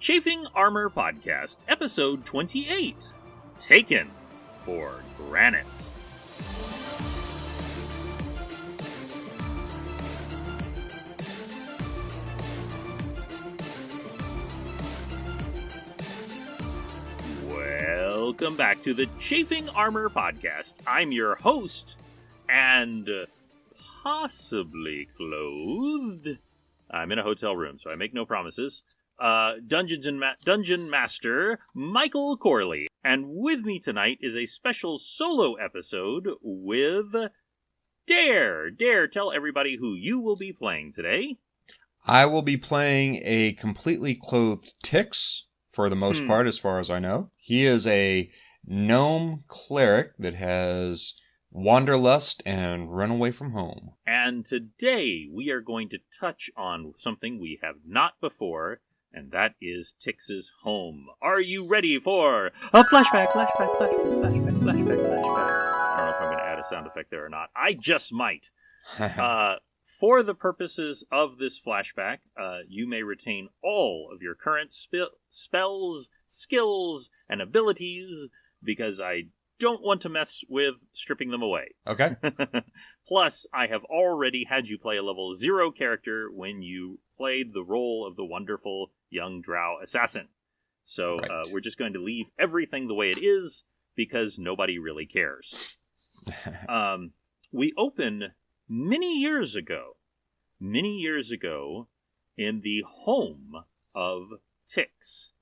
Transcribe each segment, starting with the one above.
Chafing Armor Podcast, Episode 28, Taken for Granite. Welcome back to the Chafing Armor Podcast. I'm your host, and possibly clothed. I'm in a hotel room, so I make no promises. Dungeon Master Michael Corley. And with me tonight is a special solo episode with Dare. Dare, tell everybody who you will be playing today. I will be playing a completely clothed Tix, for the most part, as far as I know. He is a gnome cleric that has wanderlust and run away from home. And today we are going to touch on something we have not before, and that is Tix's home. Are you ready for a flashback? I don't know if I'm going to add a sound effect there or not. I just might. For the purposes of this flashback, you may retain all of your current spells, skills, and abilities, because I don't want to mess with stripping them away. Okay. Plus, I have already had you play a level 0 character when you played the role of the wonderful young drow assassin. So Right. We're just going to leave everything the way it is, because nobody really cares. We open many years ago, in the home of Tix.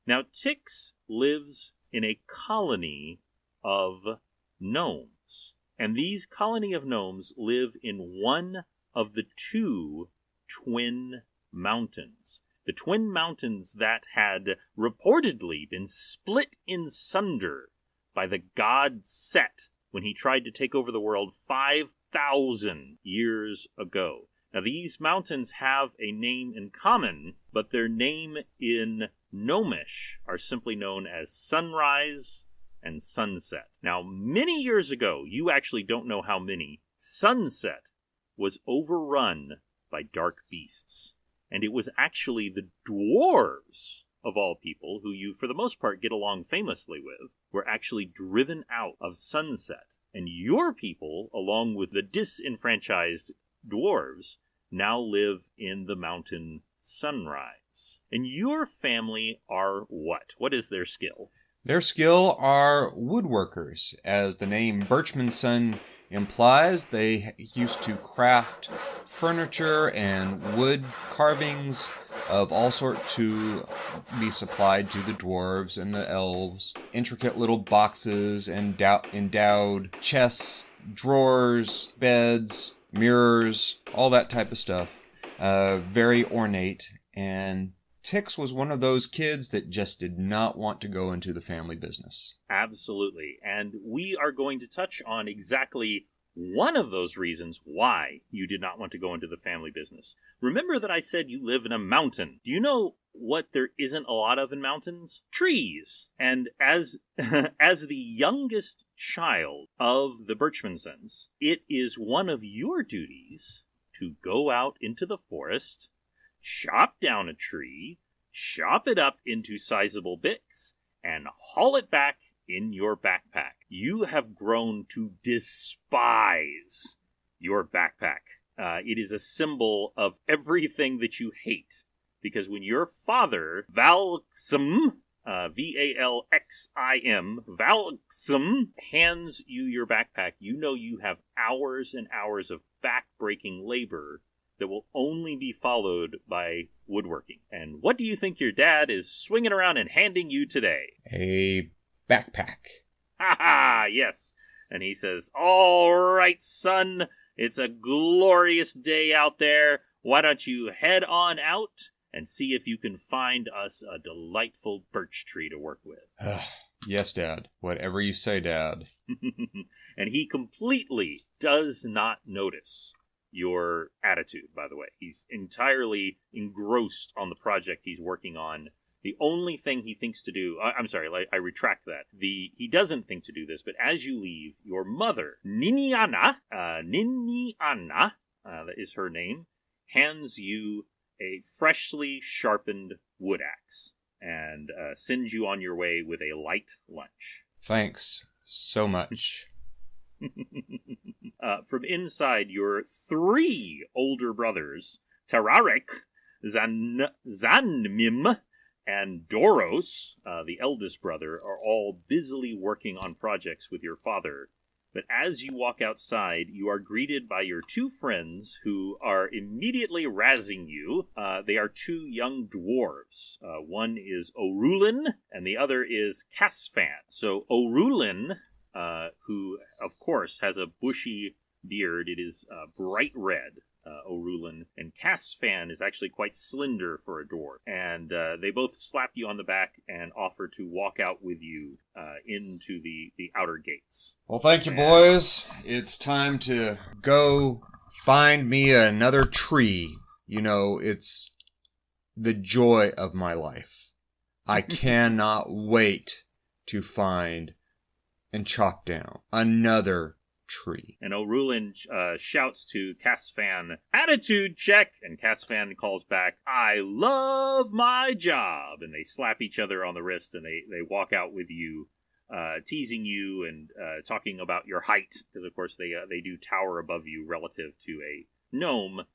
Now, Tix lives in a colony of gnomes. And these colony of gnomes live in one of the two twin mountains. The twin mountains that had reportedly been split in sunder by the god Set when he tried to take over the world 5,000 years ago. Now, these mountains have a name in common, but their name in Gnomish are simply known as Sunrise and Sunset. Now, many years ago, you actually don't know how many, Sunset was overrun by dark beasts. And it was actually the dwarves, of all people, who you, for the most part, get along famously with, were actually driven out of Sunset. And your people, along with the disenfranchised dwarves, now live in the mountain Sunrise. And your family are what? What is their skill? Their skill are woodworkers. As the name Birchman's Son implies, they used to craft furniture and wood carvings of all sorts to be supplied to the dwarves and the elves. Intricate little boxes and endowed chests, drawers, beds, mirrors, all that type of stuff. Very ornate, and Tix was one of those kids that just did not want to go into the family business. Absolutely. And we are going to touch on exactly one of those reasons why you did not want to go into the family business. Remember that I said you live in a mountain. Do you know what there isn't a lot of in mountains? Trees. And as the youngest child of the Birchmansons, it is one of your duties to go out into the forest, chop down a tree, chop it up into sizable bits, and haul it back in your backpack. You have grown to despise your backpack. It is a symbol of everything that you hate. Because when your father, Valxim, Valxim, Valxim, hands you your backpack, you know you have hours and hours of back-breaking labor that will only be followed by woodworking. And what do you think your dad is swinging around and handing you today? A backpack. Ha ha, yes. And he says, "All right, son, it's a glorious day out there. Why don't you head on out and see if you can find us a delightful birch tree to work with." Yes, Dad. Whatever you say, Dad. And he completely does not notice your attitude, by the way. He's entirely engrossed on the project he's working on. The only thing he thinks to do... I'm sorry, I retract that. He doesn't think to do this, but as you leave, your mother, Niniana, that is her name, hands you a freshly sharpened wood axe. sends you on your way with a light lunch. Thanks so much. From inside, your 3 older brothers, Tararek, Zanmim, and Doros, the eldest brother, are all busily working on projects with your father. But as you walk outside, you are greeted by your 2 friends who are immediately razzing you. They are 2 young dwarves. One is Orulin, and the other is Casfan. So Orulin, who, of course, has a bushy beard. It is bright red, Orulin. And Casfan is actually quite slender for a dwarf. And they both slap you on the back and offer to walk out with you into the outer gates. Well, thank you, boys. It's time to go find me another tree. You know, it's the joy of my life. I cannot wait to find and chop down another tree. And Orulin shouts to Casfan, "Attitude check!" And Casfan calls back, "I love my job!" And they slap each other on the wrist and they walk out with you, teasing you and talking about your height, because of course they do tower above you relative to a gnome.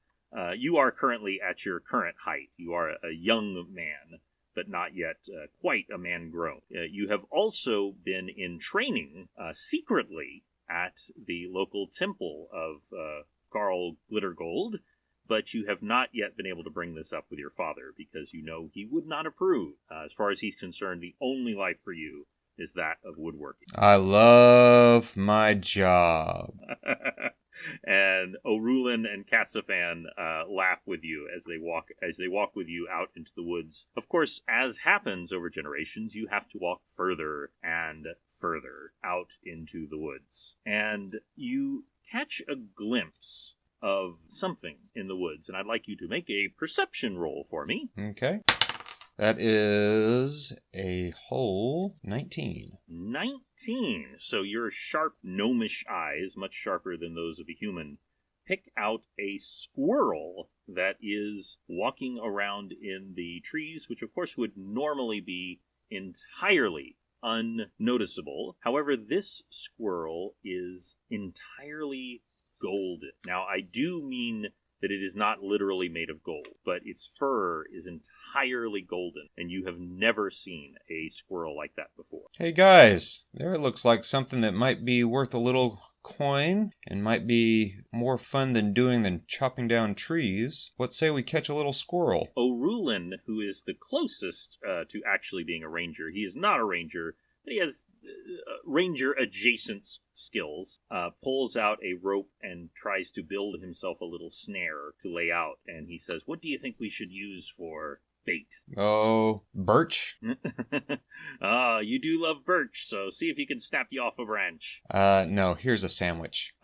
You are currently at your current height. You are a young man, but not yet quite a man grown. You have also been in training secretly at the local temple of Garl Glittergold, but you have not yet been able to bring this up with your father because you know he would not approve. As far as he's concerned, the only life for you is that of woodworking. I love my job. And Orulin and Casafan laugh with you as they walk with you out into the woods. Of course, as happens over generations, you have to walk further and further out into the woods. And you catch a glimpse of something in the woods, and I'd like you to make a perception roll for me. Okay. That is a whole 19. 19. So your sharp gnomish eyes, much sharper than those of a human, pick out a squirrel that is walking around in the trees, which of course would normally be entirely unnoticeable. However, this squirrel is entirely golden. Now, I do mean that it is not literally made of gold, but its fur is entirely golden, and you have never seen a squirrel like that before. Hey guys, there looks like something that might be worth a little coin and might be more fun than chopping down trees. What say we catch a little squirrel? Orulin, who is the closest to actually being a ranger, he is not a ranger, but he has ranger-adjacent skills, pulls out a rope and tries to build himself a little snare to lay out. And he says, "What do you think we should use for bait?" Oh, birch? You do love birch, so see if you can snap you off a branch. No, here's a sandwich.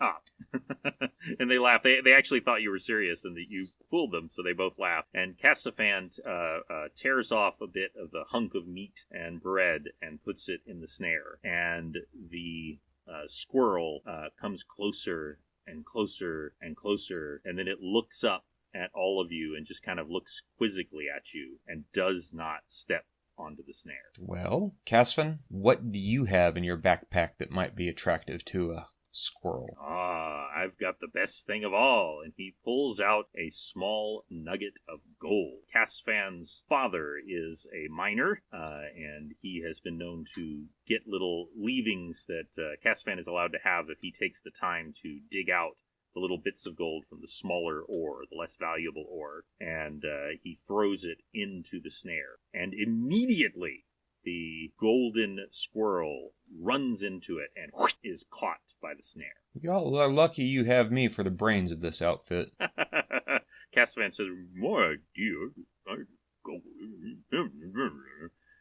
And they laugh. They actually thought you were serious and that you fooled them, so they both laugh. And Casafan tears off a bit of the hunk of meat and bread and puts it in the snare. And the squirrel comes closer and closer and closer, and then it looks up at all of you and just kind of looks quizzically at you and does not step onto the snare. Well, Casfan, what do you have in your backpack that might be attractive to a squirrel? I've got the best thing of all. And he pulls out a small nugget of gold. Casfan's father is a miner, and he has been known to get little leavings that Casfan is allowed to have if he takes the time to dig out the little bits of gold from the smaller ore, the less valuable ore, and he throws it into the snare. And immediately, the golden squirrel runs into it and is caught by the snare. Y'all are lucky you have me for the brains of this outfit. Casafan says, "My dear,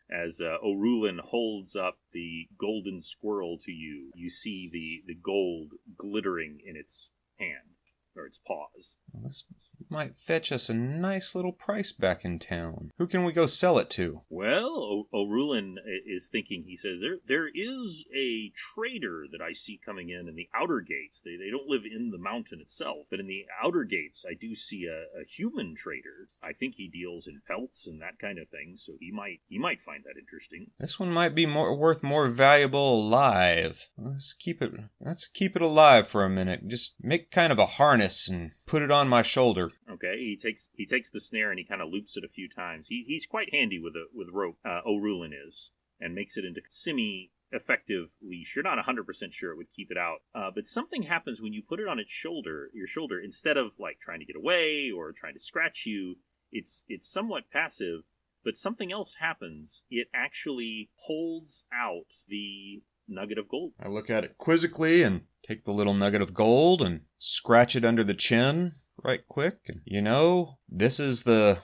as Orulin holds up the golden squirrel to you, you see the gold glittering in its hand, or its paws. Well, this might fetch us a nice little price back in town. Who can we go sell it to? Well, O'Rulin is thinking, he says, there is a trader that I see coming in the outer gates. They don't live in the mountain itself, but in the outer gates I do see a human trader. I think he deals in pelts and that kind of thing, so he might find that interesting. This one might be worth more valuable alive. Let's keep it alive for a minute. Just make kind of a harness and put it on my shoulder. Okay, he takes the snare and he kind of loops it a few times. He's quite handy with rope. O'Rulin is, and makes it into semi-effective leash. You're not 100% sure it would keep it out, but something happens when you put it on your shoulder. Instead of like trying to get away or trying to scratch you, it's somewhat passive. But something else happens. It actually holds out the nugget of gold. I look at it quizzically and take the little nugget of gold and scratch it under the chin right quick. And this is the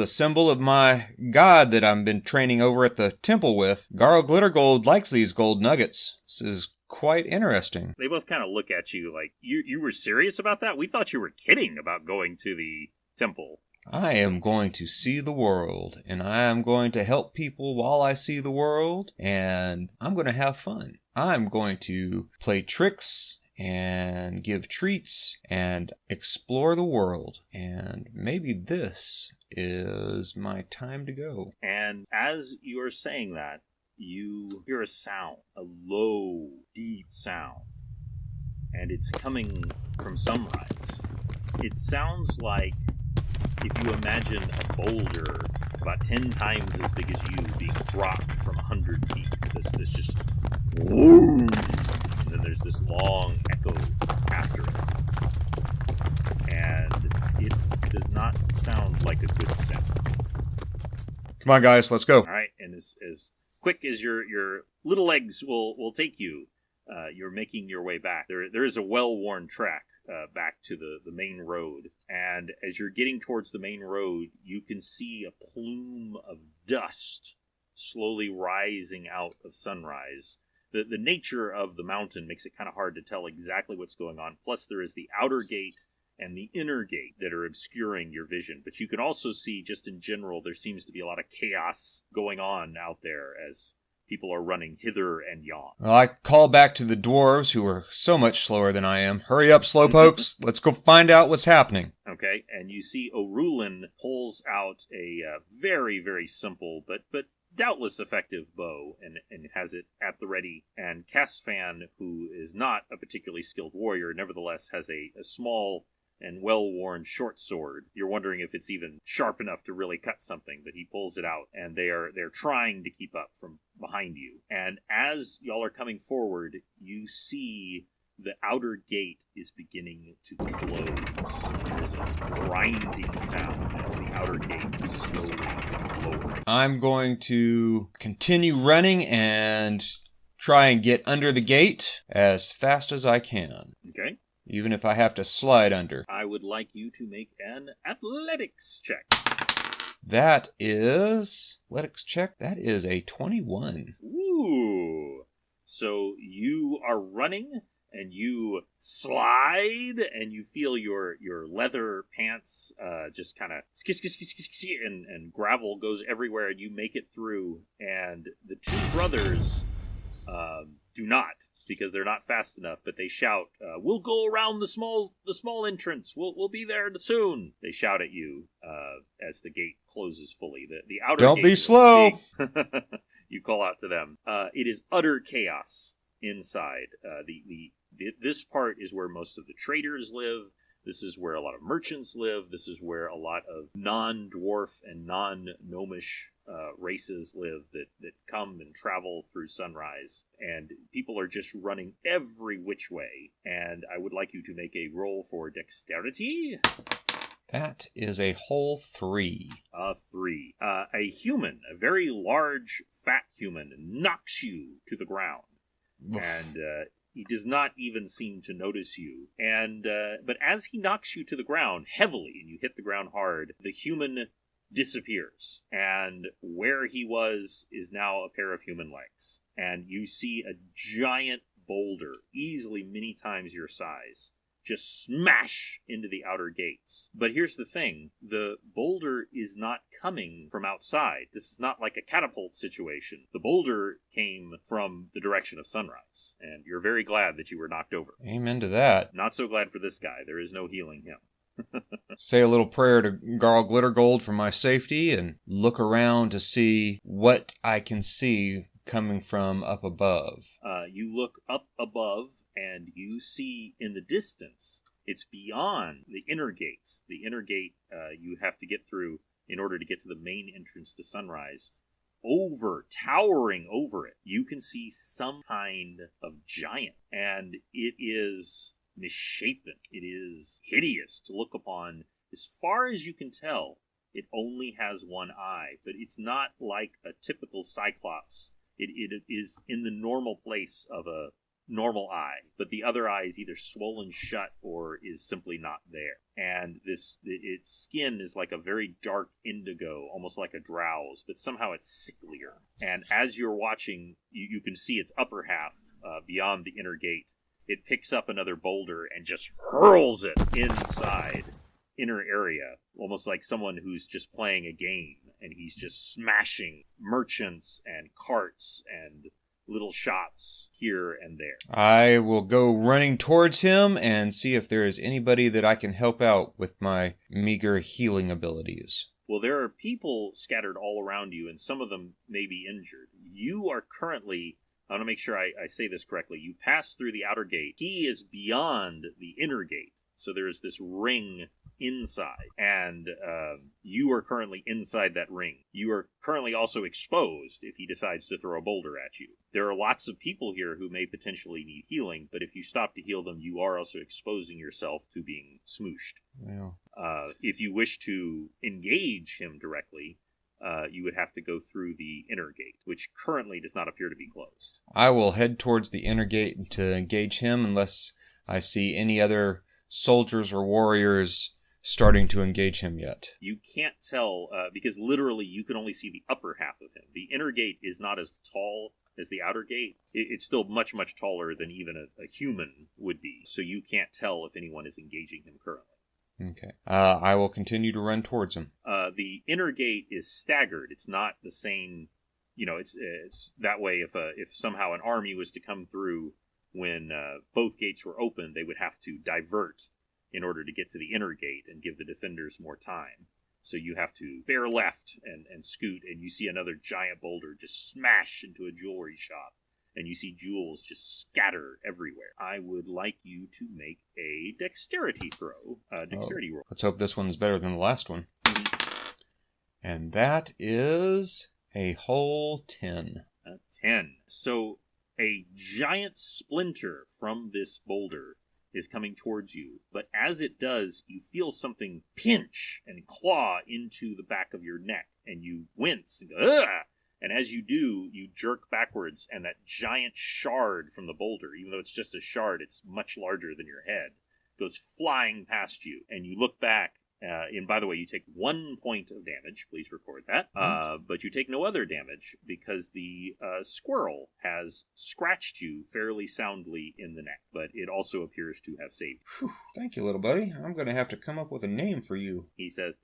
symbol of my god that I've been training over at the temple with. Garl Glittergold likes these gold nuggets. This is quite interesting. They both kind of look at you like, you were serious about that? We thought you were kidding about going to the temple. I am going to see the world, and I am going to help people while I see the world, and I'm going to have fun. I'm going to play tricks and give treats and explore the world, and maybe this is my time to go. And as you are saying that, you hear a sound, a low, deep sound, and it's coming from Sunrise. It sounds like if you imagine a boulder about 10 times as big as you being dropped from 100 feet. This just whoom, and then there's this long echo after it. And it does not sound like a good sound. Come on, guys, let's go. All right, and as quick as your little legs will take you, you're making your way back. There is a well-worn track back to the main road. And as you're getting towards the main road, you can see a plume of dust slowly rising out of Sunrise. The nature of the mountain makes it kind of hard to tell exactly what's going on. Plus, there is the outer gate and the inner gate that are obscuring your vision. But you can also see, just in general, there seemes to be a lot of chaos going on out there as people are running hither and yon. Well, I call back to the dwarves, who are so much slower than I am. Hurry up, slowpokes. Let's go find out what's happening. Okay, and you see O'Rulin pulls out a very, very simple but doubtless effective bow and has it at the ready. And Chafing, who is not a particularly skilled warrior, nevertheless has a small and well-worn short sword. You're wondering if it's even sharp enough to really cut something, but he pulls it out, and they're trying to keep up from behind you. And as y'all are coming forward, you see the outer gate is beginning to close. There's a grinding sound as the outer gate is slowly lowering. I'm going to continue running and try and get under the gate as fast as I can. Okay. Even if I have to slide under. I would like you to make an athletics check. That is... Athletics check? That is a 21. Ooh. So you are running, and you slide, and you feel your leather pants just kind of and gravel goes everywhere, and you make it through. And the two brothers do not, because they're not fast enough, but they shout, "We'll go around the small entrance. We'll be there soon." They shout at you as the gate closes fully. The outer Don't gate be slow. You call out to them. It is utter chaos inside. This part is where most of the traders live. This is where a lot of merchants live. This is where a lot of non-dwarf and non-gnomish races live that come and travel through Sunrise. And people are just running every which way. And I would like you to make a roll for dexterity. That is a whole 3. A 3. A human, a very large, fat human, knocks you to the ground. And he does not even seem to notice you. And but as he knocks you to the ground heavily, and you hit the ground hard, the human disappears. And where he was is now a pair of human legs. And you see a giant boulder, easily many times your size, just smash into the outer gates. But here's the thing. The boulder is not coming from outside. This is not like a catapult situation. The boulder came from the direction of sunrise, and you're very glad that you were knocked over. Amen to that. Not so glad for this guy. There is no healing him. Say a little prayer to Garl Glittergold for my safety and look around to see what I can see coming from up above. You look up above and you see in the distance, it's beyond the inner gate. The inner gate you have to get through in order to get to the main entrance to Sunrise. Towering over it, you can see some kind of giant, and it is misshapen. It is hideous to look upon. As far as you can tell, it only has one eye, but it's not like a typical Cyclops. It is in the normal place of a normal eye, but the other eye is either swollen shut or is simply not there. And its skin is like a very dark indigo, almost like a drowse, but somehow it's sicklier. And as you're watching, you can see its upper half beyond the inner gate. It picks up another boulder and just hurls it inside inner area, almost like someone who's just playing a game, and he's just smashing merchants and carts and little shops here and there. I will go running towards him and see if there is anybody that I can help out with my meager healing abilities. Well, there are people scattered all around you, and some of them may be injured. You are currently, I want to make sure I say this correctly, you pass through the outer gate. He is beyond the inner gate, so there's this ring inside, and you are currently inside that ring. You are currently also exposed if he decides to throw a boulder at you. There are lots of people here who may potentially need healing, but if you stop to heal them, you are also exposing yourself to being smooshed. Well. If you wish to engage him directly, you would have to go through the inner gate, which currently does not appear to be closed. I will head towards the inner gate to engage him unless I see any other soldiers or warriors starting to engage him yet. You can't tell, because literally you can only see the upper half of him. The inner gate is not as tall as the outer gate. It's still much, much taller than even a human would be, so you can't tell if anyone is engaging him currently. Okay. I will continue to run towards him. The inner gate is staggered. It's not the same, it's that way if somehow an army was to come through when both gates were open, they would have to divert in order to get to the inner gate and give the defenders more time. So you have to bear left and scoot, and you see another giant boulder just smash into a jewelry shop, and you see jewels just scatter everywhere. I would like you to make a dexterity throw. Dexterity roll. Let's hope this one's better than the last one. And that is a whole 10. A 10. So a giant splinter from this boulder is coming towards you, but as it does, you feel something pinch and claw into the back of your neck, and you wince and go, ugh! And as you do, you jerk backwards, and that giant shard from the boulder, even though it's just a shard, it's much larger than your head, goes flying past you, and you look back, and by the way, you take 1 point of damage, please record that, but you take no other damage because the squirrel has scratched you fairly soundly in the neck, but it also appears to have saved you. Whew, thank you, little buddy. I'm going to have to come up with a name for you. He says,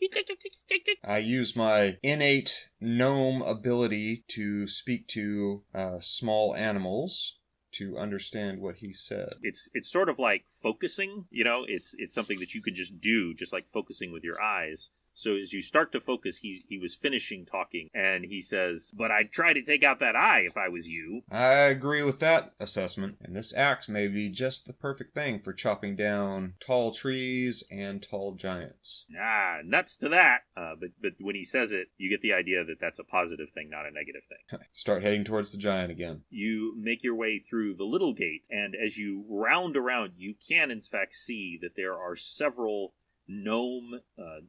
I use my innate gnome ability to speak to small animals to understand what he said. It's sort of like focusing, it's something that you could just do, just like focusing with your eyes. So as you start to focus, he was finishing talking, and he says, but I'd try to take out that eye if I was you. I agree with that assessment, and this axe may be just the perfect thing for chopping down tall trees and tall giants. Nuts to that. But when he says it, you get the idea that that's a positive thing, not a negative thing. Start heading towards the giant again. You make your way through the little gate, and as you round around, you can in fact see that there are several gnome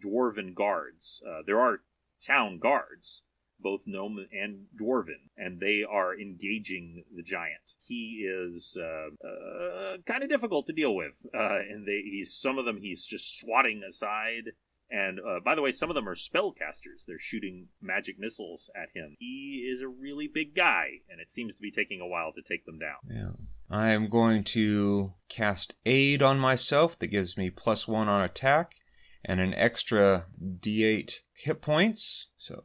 dwarven guards. There are town guards, both gnome and dwarven, and they are engaging the giant. He is kind of difficult to deal with, and some of them he's just swatting aside. And by the way, some of them are spellcasters. They're shooting magic missiles at him. He is a really big guy, and it seems to be taking a while to take them down. Yeah. I am going to cast Aid on myself. That gives me +1 on attack and an extra D8 hit points. So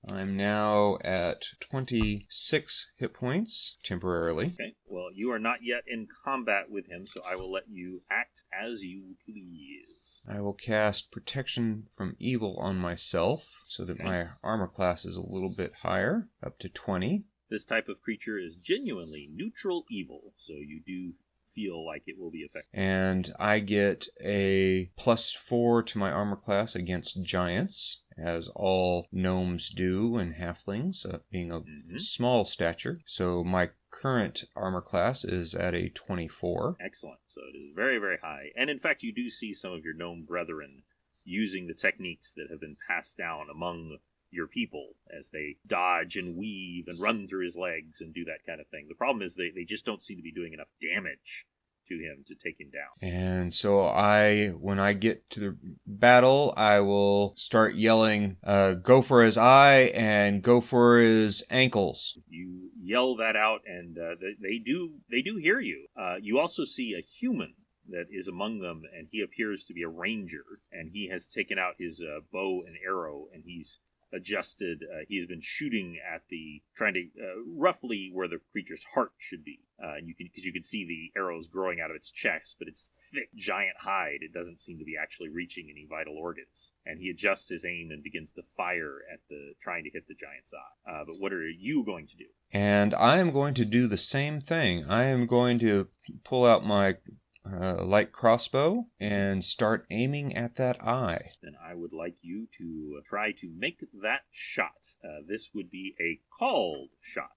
I'm now at 26 hit points temporarily. Okay, well, you are not yet in combat with him, so I will let you act as you please. I will cast Protection from Evil on myself so that my armor class is a little bit higher, up to 20. This type of creature is genuinely neutral evil, so you do feel like it will be effective. And I get a +4 to my armor class against giants, as all gnomes do and halflings, being of small stature. So my current armor class is at a 24. Excellent. So it is very, very high. And in fact, you do see some of your gnome brethren using the techniques that have been passed down among your people as they dodge and weave and run through his legs and do that kind of thing. The problem is they just don't seem to be doing enough damage to him to take him down. And so when I get to the battle, I will start yelling, go for his eye and go for his ankles. You yell that out, and they do hear you. You also see a human that is among them, and he appears to be a ranger, and he has taken out his bow and arrow, and he's adjusted. He's been shooting at trying to roughly where the creature's heart should be. Because you can see the arrows growing out of its chest, but its thick, giant hide, it doesn't seem to be actually reaching any vital organs. And he adjusts his aim and begins to fire at trying to hit the giant's eye. But what are you going to do? And I am going to do the same thing. I am going to pull out my light crossbow and start aiming at that eye. Then I would like you to try to make that shot. This would be a called shot.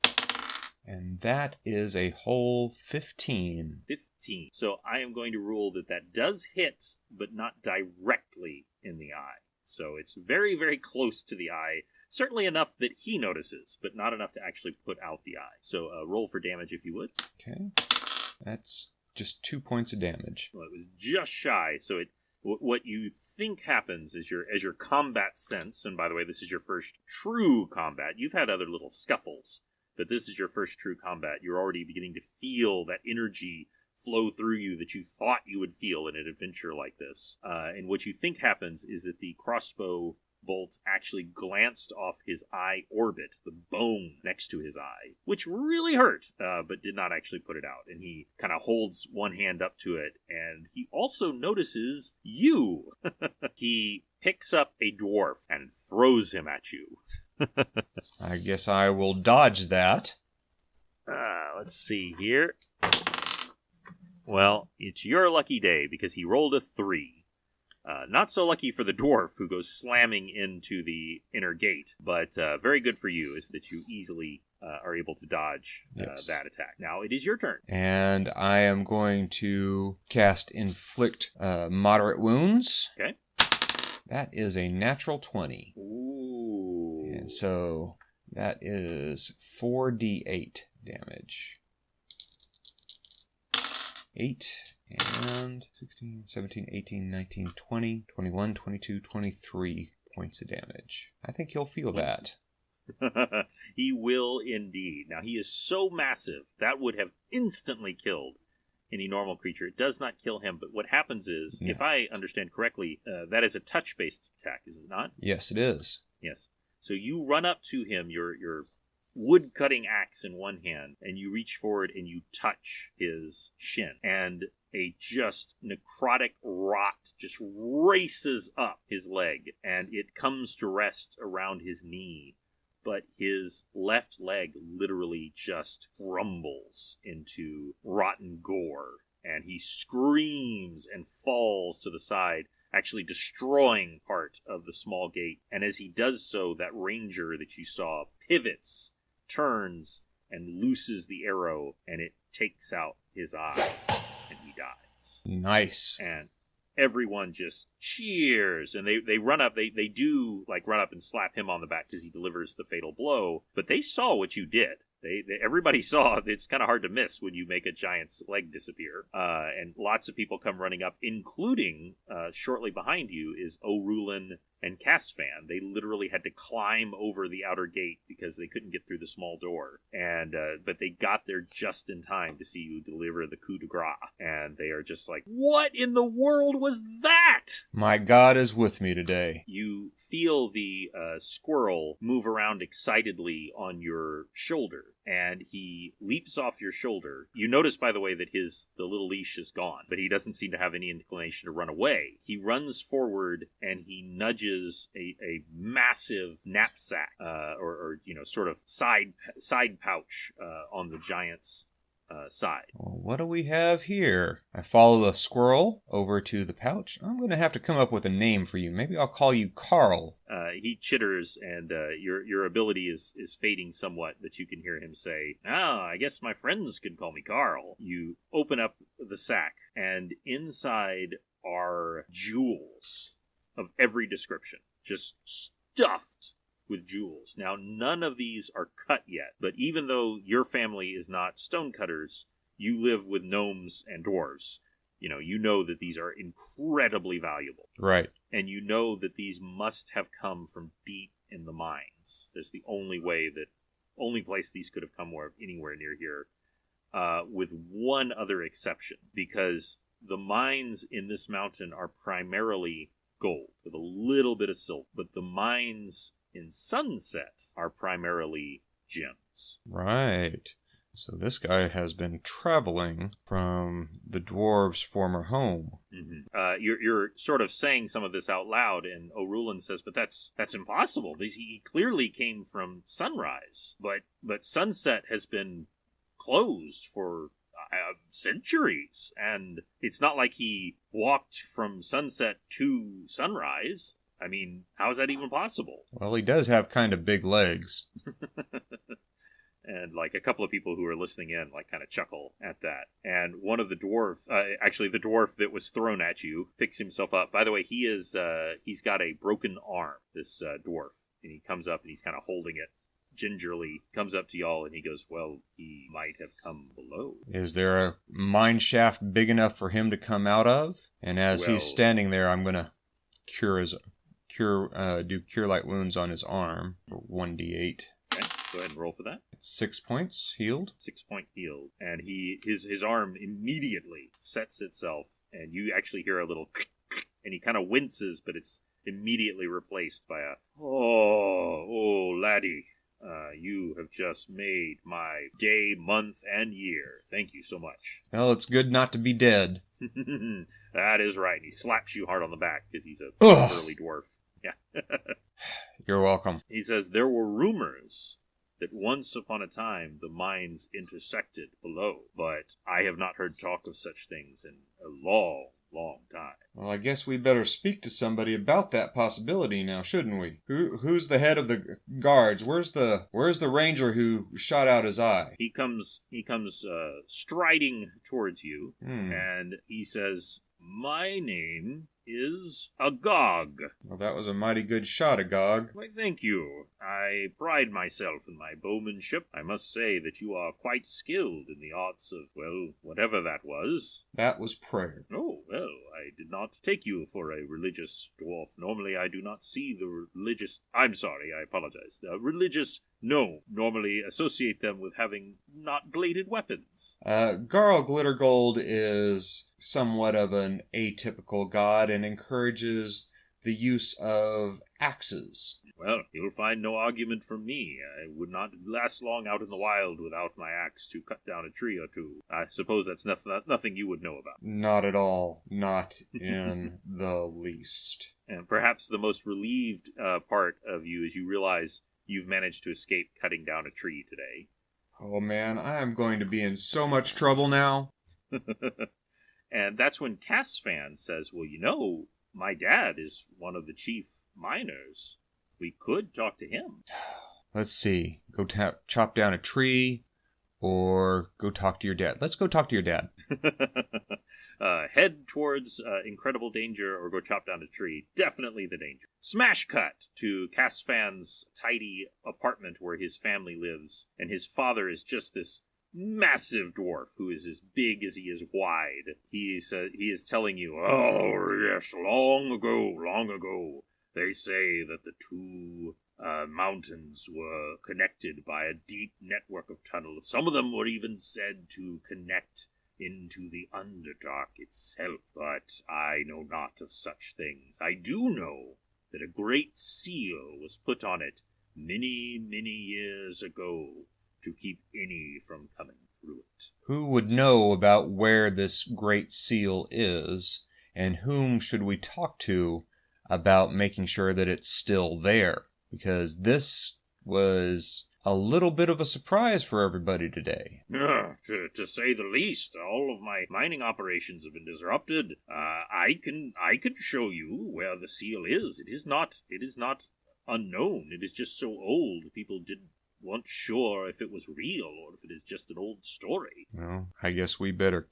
And that is a whole 15. 15. So I am going to rule that does hit, but not directly in the eye. So it's very, very close to the eye. Certainly enough that he notices, but not enough to actually put out the eye. So roll for damage if you would. Okay. That's just 2 points of damage. Well, it was just shy. So what you think happens is as your combat sense, and by the way, this is your first true combat. You've had other little scuffles, but this is your first true combat. You're already beginning to feel that energy flow through you that you thought you would feel in an adventure like this. And what you think happens is that the crossbow bolt actually glanced off his eye orbit, the bone next to his eye, which really hurt, but did not actually put it out. And he kind of holds one hand up to it, and he also notices you. He picks up a dwarf and throws him at you. I guess I will dodge that. Let's see here. Well, it's your lucky day because he rolled a 3. Not so lucky for the dwarf who goes slamming into the inner gate, but very good for you is that you easily are able to dodge that attack. Now it is your turn. And I am going to cast Inflict Moderate Wounds. Okay. That is a natural 20. Ooh. And so that is 4d8 damage. 8 and 16, 17, 18, 19, 20, 21, 22, 23 points of damage. I think he'll feel that. He will indeed. Now, he is so massive, that would have instantly killed any normal creature. It does not kill him, but what happens is, if I understand correctly, that is a touch-based attack, is it not? Yes, it is. Yes. So you run up to him, your wood-cutting axe in one hand, and you reach forward and you touch his shin. And a just necrotic rot just races up his leg, and it comes to rest around his knee. But his left leg literally just crumbles into rotten gore, and he screams and falls to the side, actually destroying part of the small gate. And as he does so, that ranger that you saw pivots, turns, and looses the arrow, and it takes out his eye, and he dies. Nice. And everyone just cheers, and they run up. They do like run up and slap him on the back because he delivers the fatal blow. But they saw what you did. Everybody saw. It's kind of hard to miss when you make a giant's leg disappear. And lots of people come running up, including shortly behind you is O'Rulin and Casfan. They literally had to climb over the outer gate because they couldn't get through the small door. And but they got there just in time to see you deliver the coup de grace. And they are just like, what in the world was that? My God is with me today. You feel the squirrel move around excitedly on your shoulder, and he leaps off your shoulder. You notice, by the way, that the little leash is gone, but he doesn't seem to have any inclination to run away. He runs forward, and he nudges a massive knapsack, or sort of side pouch on the giant's side. Well, what do we have here? I follow the squirrel over to the pouch. I'm going to have to come up with a name for you. Maybe I'll call you Carl. He chitters, and your ability is fading somewhat, but you can hear him say, I guess my friends could call me Carl. You open up the sack, and inside are jewels of every description, just stuffed with jewels. Now, none of these are cut yet, but even though your family is not stonecutters, you live with gnomes and dwarves. You know that these are incredibly valuable. Right. And you know that these must have come from deep in the mines. That's the only place these could have come anywhere near here, with one other exception, because the mines in this mountain are primarily gold with a little bit of silver, but the mines in Sunset are primarily gems. Right. So this guy has been traveling from the dwarves' former home. Mm-hmm. You're sort of saying some of this out loud, and O'Rulin says, but that's impossible. He clearly came from Sunrise, but Sunset has been closed for centuries, and it's not like he walked from Sunset to Sunrise. I mean, how is that even possible? Well, he does have kind of big legs. And a couple of people who are listening in kind of chuckle at that. And one of the the dwarf that was thrown at you, picks himself up. By the way, he's got a broken arm, this dwarf. And he comes up and he's kind of holding it gingerly, comes up to y'all, and he goes, well, he might have come below. Is there a mine shaft big enough for him to come out of? And as he's standing there, I'm going to do cure light wounds on his arm for 1d8. Okay, go ahead and roll for that. It's 6 points healed. 6 point healed. And his arm immediately sets itself, and you actually hear a little and he kind of winces, but it's immediately replaced by a, oh, laddie. You have just made my day, month, and year. Thank you so much. Well, it's good not to be dead. That is right. He slaps you hard on the back because he's a burly dwarf. Yeah. You're welcome. He says, there were rumors that once upon a time the mines intersected below, but I have not heard talk of such things in a long, long time. Well, I guess we better speak to somebody about that possibility now, shouldn't we? Who's the head of the guards? Where's the ranger who shot out his eye? He comes striding towards you, and he says, my name is Agog. Well, that was a mighty good shot, Agog. Why, thank you. I pride myself in my bowmanship. I must say that you are quite skilled in the arts of, well, whatever that was. That was prayer. Oh, well, I did not take you for a religious dwarf. Normally, I do not see the religious... I'm sorry, I apologize. The religious... No, normally associate them with having not bladed weapons. Garl Glittergold is somewhat of an atypical god and encourages the use of axes. Well, you'll find no argument from me. I would not last long out in the wild without my axe to cut down a tree or two. I suppose that's nothing you would know about. Not at all. Not in the least. And perhaps the most relieved part of you is you realize you've managed to escape cutting down a tree today. Oh man, I am going to be in so much trouble now. And that's when Casfan says, well, my dad is one of the chief miners. We could talk to him. Let's see. Go chop down a tree or go talk to your dad. Let's go talk to your dad. head towards incredible danger or go chop down a tree. Definitely the danger. Smash cut to Casfan's tidy apartment where his family lives, and his father is just this massive dwarf who is as big as he is wide. He is telling you, oh yes, long ago, they say that the two mountains were connected by a deep network of tunnels. Some of them were even said to connect into the Underdark itself, but I know not of such things. I do know that a great seal was put on it many, many years ago to keep any from coming through it. Who would know about where this great seal is, and whom should we talk to about making sure that it's still there? Because this was a little bit of a surprise for everybody today. To say the least, all of my mining operations have been disrupted. I can show you where the seal is. It is not unknown. It is just so old. People weren't sure if it was real or if it is just an old story. Well, I guess we better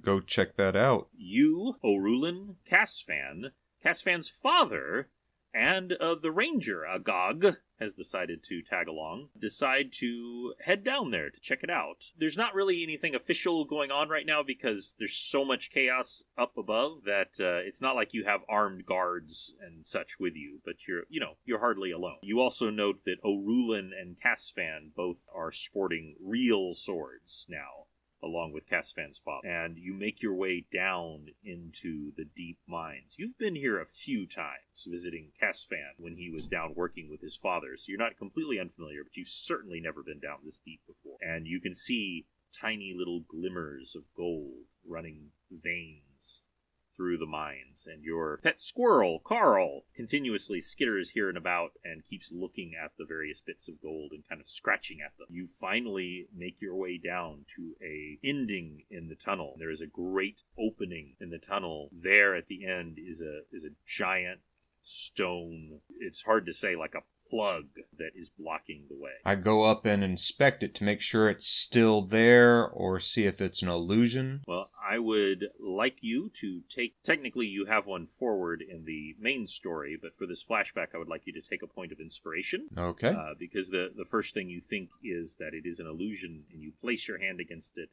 go check that out. You, Orulin, Casfan's father, and the ranger, Agog, has decided to tag along, decide to head down there to check it out. There's not really anything official going on right now because there's so much chaos up above that it's not like you have armed guards and such with you, but you're hardly alone. You also note that Orulin and Casfan both are sporting real swords now, along with Casfan's father, and you make your way down into the deep mines. You've been here a few times visiting Casfan when he was down working with his father, so you're not completely unfamiliar, but you've certainly never been down this deep before. And you can see tiny little glimmers of gold running veins through the mines, and your pet squirrel, Carl, continuously skitters here and about and keeps looking at the various bits of gold and kind of scratching at them. You finally make your way down to a ending in the tunnel. There is a great opening in the tunnel. There at the end is a giant stone, it's hard to say, like a plug that is blocking the way. I go up and inspect it to make sure it's still there or see if it's an illusion. Well, I would like you to technically you have one forward in the main story, but for this flashback I would like you to take a point of inspiration. Okay. Because the first thing you think is that it is an illusion, and you place your hand against it,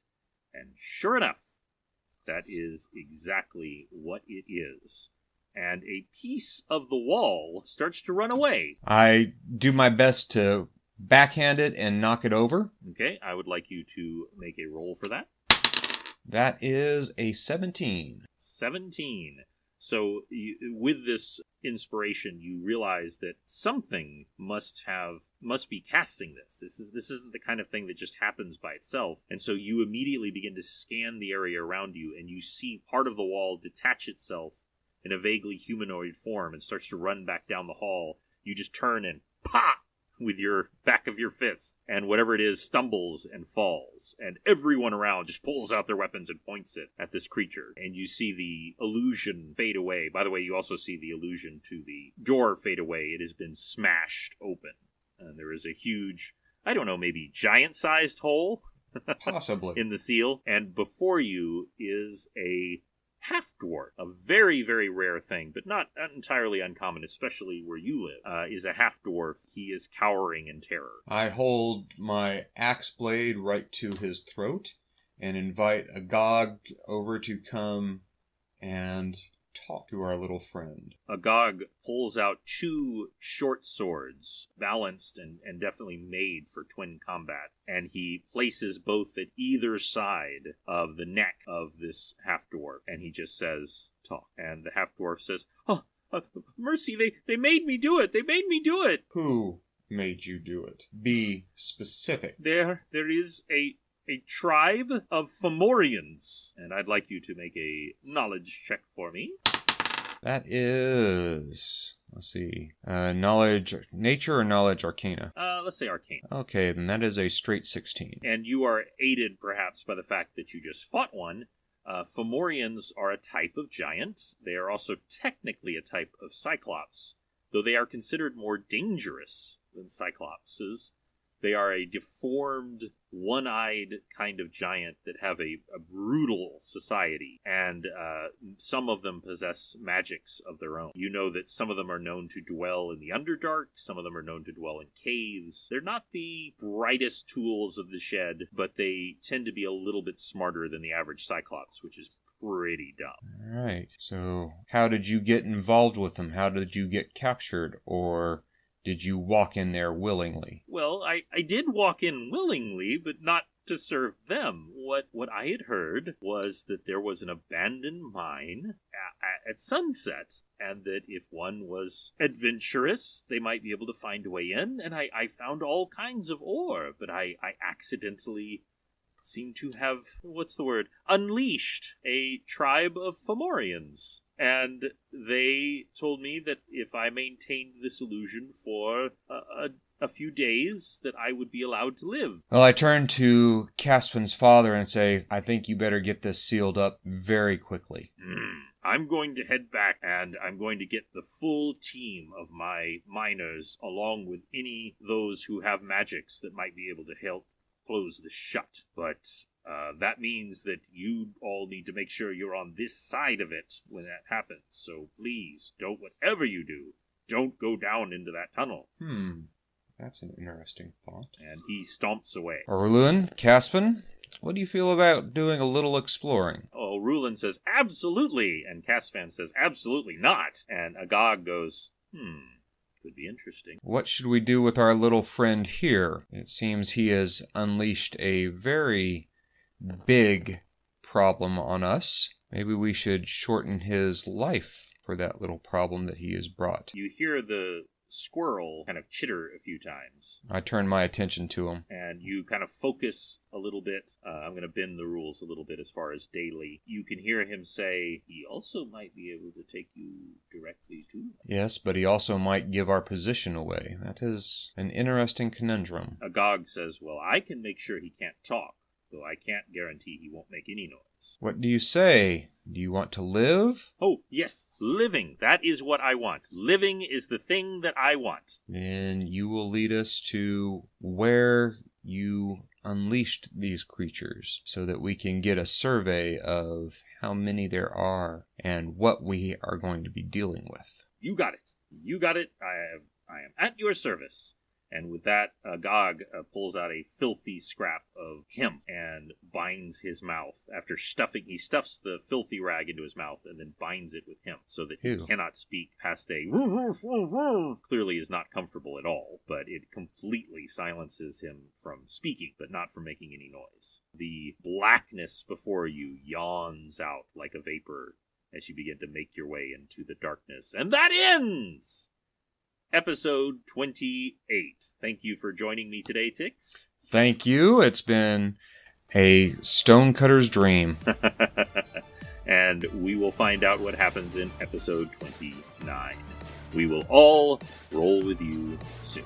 and sure enough, that is exactly what it is. And a piece of the wall starts to run away. I do my best to backhand it and knock it over. Okay, I would like you to make a roll for that. That is a 17. 17. So with this inspiration, you realize that something must be casting this. This isn't the kind of thing that just happens by itself. And so you immediately begin to scan the area around you, and you see part of the wall detach itself in a vaguely humanoid form and starts to run back down the hall. You just turn and pop with your back of your fist, and whatever it is stumbles and falls, and everyone around just pulls out their weapons and points it at this creature, and you see the illusion fade away. By the way, you also see the illusion to the door fade away. It has been smashed open, and there is a huge, I don't know, maybe giant-sized hole Possibly. in the seal, and before you is a half-dwarf, a very, very rare thing, but not entirely uncommon, especially where you live, is a half-dwarf. He is cowering in terror. I hold my axe blade right to his throat and invite Agog over to come and talk to our little friend. Agog pulls out two short swords, balanced and definitely made for twin combat, and he places both at either side of the neck of this half-dwarf, and he just says, talk. And the half-dwarf says, mercy, they made me do it! They made me do it! Who made you do it? Be specific. There is a tribe of Fomorians, and I'd like you to make a knowledge check for me. That is, let's see, knowledge nature or knowledge arcana? Let's say arcana. Okay, then that is a straight 16. And you are aided perhaps by the fact that you just fought one. Fomorians are a type of giant. They are also technically a type of cyclops, though they are considered more dangerous than cyclopses. They are a deformed, one-eyed kind of giant that have a brutal society, and some of them possess magics of their own. You know that some of them are known to dwell in the Underdark, some of them are known to dwell in caves. They're not the brightest tools of the shed, but they tend to be a little bit smarter than the average Cyclops, which is pretty dumb. All right. So how did you get involved with them? How did you get captured? Or did you walk in there willingly? Well, I did walk in willingly, but not to serve them. What I had heard was that there was an abandoned mine at sunset, and that if one was adventurous, they might be able to find a way in, and I found all kinds of ore, but I accidentally seem to have, unleashed a tribe of Fomorians. And they told me that if I maintained this illusion for a few days, that I would be allowed to live. Well, I turn to Caspin's father and say, I think you better get this sealed up very quickly. I'm going to head back, and I'm going to get the full team of my miners, along with any those who have magics that might be able to help close this shut. But that means that you all need to make sure you're on this side of it when that happens. So please, whatever you do, don't go down into that tunnel. That's an interesting thought. And he stomps away. Orlun, Caspin, what do you feel about doing a little exploring? Oh, Rulin says, absolutely. And Caspin says, absolutely not. And Agag goes, could be interesting. What should we do with our little friend here? It seems he has unleashed a very big problem on us. Maybe we should shorten his life for that little problem that he has brought. You hear the squirrel kind of chitter a few times. I turn my attention to him. And you kind of focus a little bit. I'm going to bend the rules a little bit as far as daily. You can hear him say, he also might be able to take you directly to him. Yes, but he also might give our position away. That is an interesting conundrum. Agag says, well, I can make sure he can't talk, though I can't guarantee he won't make any noise. What do you say? Do you want to live? Oh, yes, living. That is what I want. Living is the thing that I want. Then you will lead us to where you unleashed these creatures so that we can get a survey of how many there are and what we are going to be dealing with. You got it. You got it. I am at your service. And with that, Agag pulls out a filthy scrap of hemp and binds his mouth. After he stuffs the filthy rag into his mouth and then binds it with hemp so that he cannot speak past a clearly is not comfortable at all, but it completely silences him from speaking, but not from making any noise. The blackness before you yawns out like a vapor as you begin to make your way into the darkness. And that ends Episode 28. Thank you for joining me today, Tix. Thank you. It's been a stonecutter's dream. And we will find out what happens in episode 29. We will all roll with you soon.